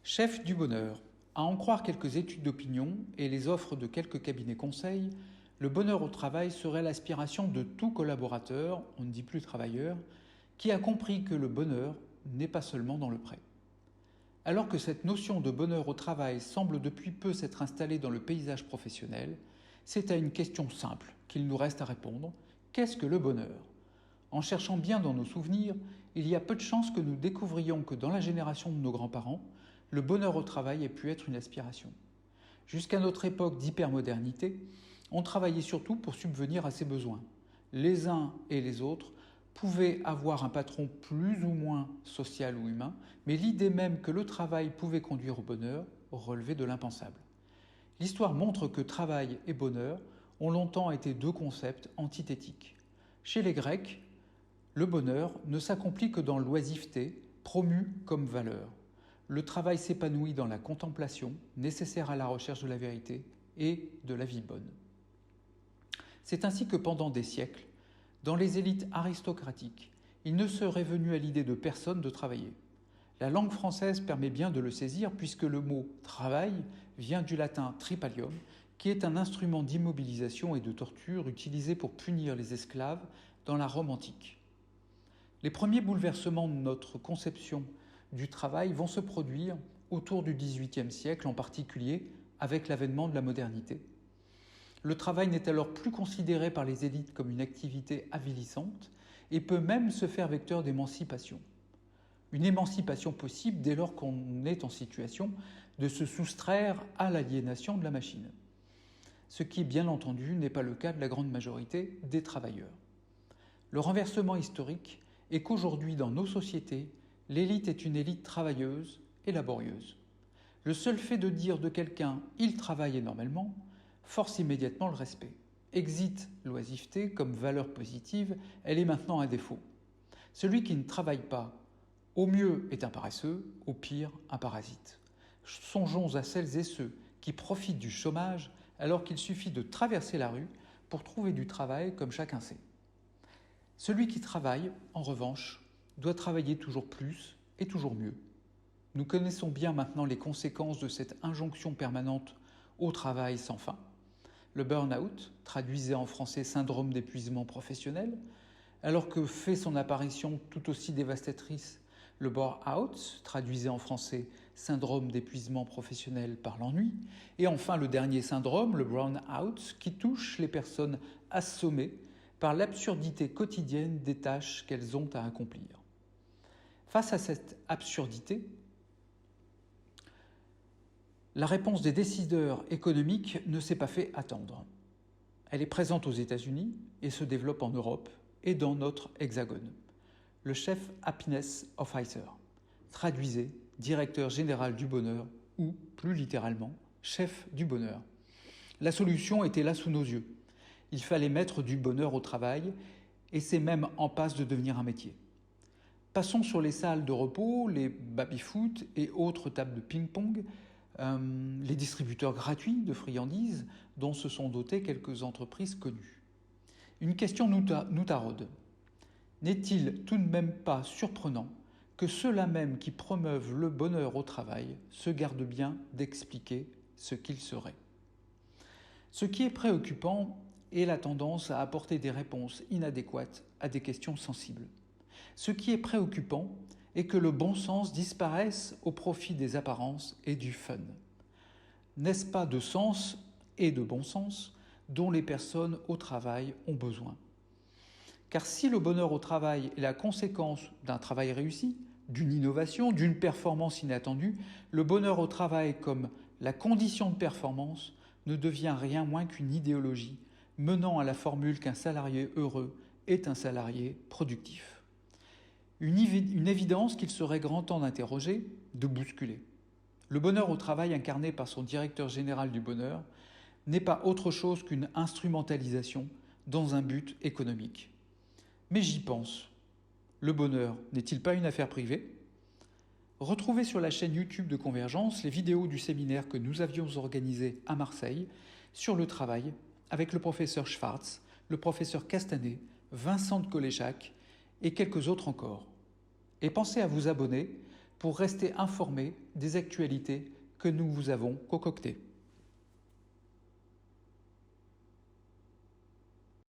Chef du bonheur. À en croire quelques études d'opinion et les offres de quelques cabinets conseils, le bonheur au travail serait l'aspiration de tout collaborateur, on ne dit plus travailleur, qui a compris que le bonheur n'est pas seulement dans le prêt. Alors que cette notion de bonheur au travail semble depuis peu s'être installée dans le paysage professionnel, c'est à une question simple qu'il nous reste à répondre. Qu'est-ce que le bonheur ? En cherchant bien dans nos souvenirs, il y a peu de chances que nous découvrions que dans la génération de nos grands-parents, le bonheur au travail ait pu être une aspiration. Jusqu'à notre époque d'hypermodernité, on travaillait surtout pour subvenir à ses besoins. Les uns et les autres pouvaient avoir un patron plus ou moins social ou humain, mais l'idée même que le travail pouvait conduire au bonheur relevait de l'impensable. L'histoire montre que travail et bonheur ont longtemps été deux concepts antithétiques. Chez les Grecs, le bonheur ne s'accomplit que dans l'oisiveté, promue comme valeur. Le travail s'épanouit dans la contemplation, nécessaire à la recherche de la vérité et de la vie bonne. C'est ainsi que pendant des siècles, dans les élites aristocratiques, il ne serait venu à l'idée de personne de travailler. La langue française permet bien de le saisir puisque le mot « travail » vient du latin « tripalium », qui est un instrument d'immobilisation et de torture utilisé pour punir les esclaves dans la Rome antique. Les premiers bouleversements de notre conception du travail vont se produire autour du XVIIIe siècle, en particulier avec l'avènement de la modernité. Le travail n'est alors plus considéré par les élites comme une activité avilissante et peut même se faire vecteur d'émancipation. Une émancipation possible dès lors qu'on est en situation de se soustraire à l'aliénation de la machine. Ce qui, bien entendu, n'est pas le cas de la grande majorité des travailleurs. Le renversement historique est qu'aujourd'hui, dans nos sociétés, l'élite est une élite travailleuse et laborieuse. Le seul fait de dire de quelqu'un « il travaille énormément » force immédiatement le respect. Exit l'oisiveté comme valeur positive, elle est maintenant un défaut. Celui qui ne travaille pas, au mieux est un paresseux, au pire un parasite. Songeons à celles et ceux qui profitent du chômage alors qu'il suffit de traverser la rue pour trouver du travail comme chacun sait. Celui qui travaille, en revanche, doit travailler toujours plus et toujours mieux. Nous connaissons bien maintenant les conséquences de cette injonction permanente au travail sans fin. Le burn-out, traduisé en français syndrome d'épuisement professionnel, alors que fait son apparition tout aussi dévastatrice le bore-out, traduisé en français syndrome d'épuisement professionnel par l'ennui, et enfin le dernier syndrome, le brown-out, qui touche les personnes assommées par l'absurdité quotidienne des tâches qu'elles ont à accomplir. Face à cette absurdité, la réponse des décideurs économiques ne s'est pas fait attendre. Elle est présente aux États-Unis et se développe en Europe et dans notre hexagone. Le chef Happiness Officer, traduisez directeur général du bonheur ou, plus littéralement, chef du bonheur. La solution était là sous nos yeux. Il fallait mettre du bonheur au travail et c'est même en passe de devenir un métier. Passons sur les salles de repos, les baby-foot et autres tables de ping-pong, les distributeurs gratuits de friandises dont se sont dotées quelques entreprises connues. Une question nous taraude. N'est-il tout de même pas surprenant que ceux-là même qui promeuvent le bonheur au travail se gardent bien d'expliquer ce qu'il serait ? Ce qui est préoccupant est la tendance à apporter des réponses inadéquates à des questions sensibles. Ce qui est préoccupant est que le bon sens disparaisse au profit des apparences et du fun. N'est-ce pas de sens et de bon sens dont les personnes au travail ont besoin ? Car si le bonheur au travail est la conséquence d'un travail réussi, d'une innovation, d'une performance inattendue, le bonheur au travail comme la condition de performance ne devient rien moins qu'une idéologie menant à la formule qu'un salarié heureux est un salarié productif. Une évidence qu'il serait grand temps d'interroger, de bousculer. Le bonheur au travail incarné par son directeur général du bonheur n'est pas autre chose qu'une instrumentalisation dans un but économique. Mais j'y pense. Le bonheur n'est-il pas une affaire privée ? Retrouvez sur la chaîne YouTube de Convergence les vidéos du séminaire que nous avions organisé à Marseille sur le travail avec le professeur Schwartz, le professeur Castanet, Vincent de Coléchac et quelques autres encore. Et pensez à vous abonner pour rester informé des actualités que nous vous avons concoctées.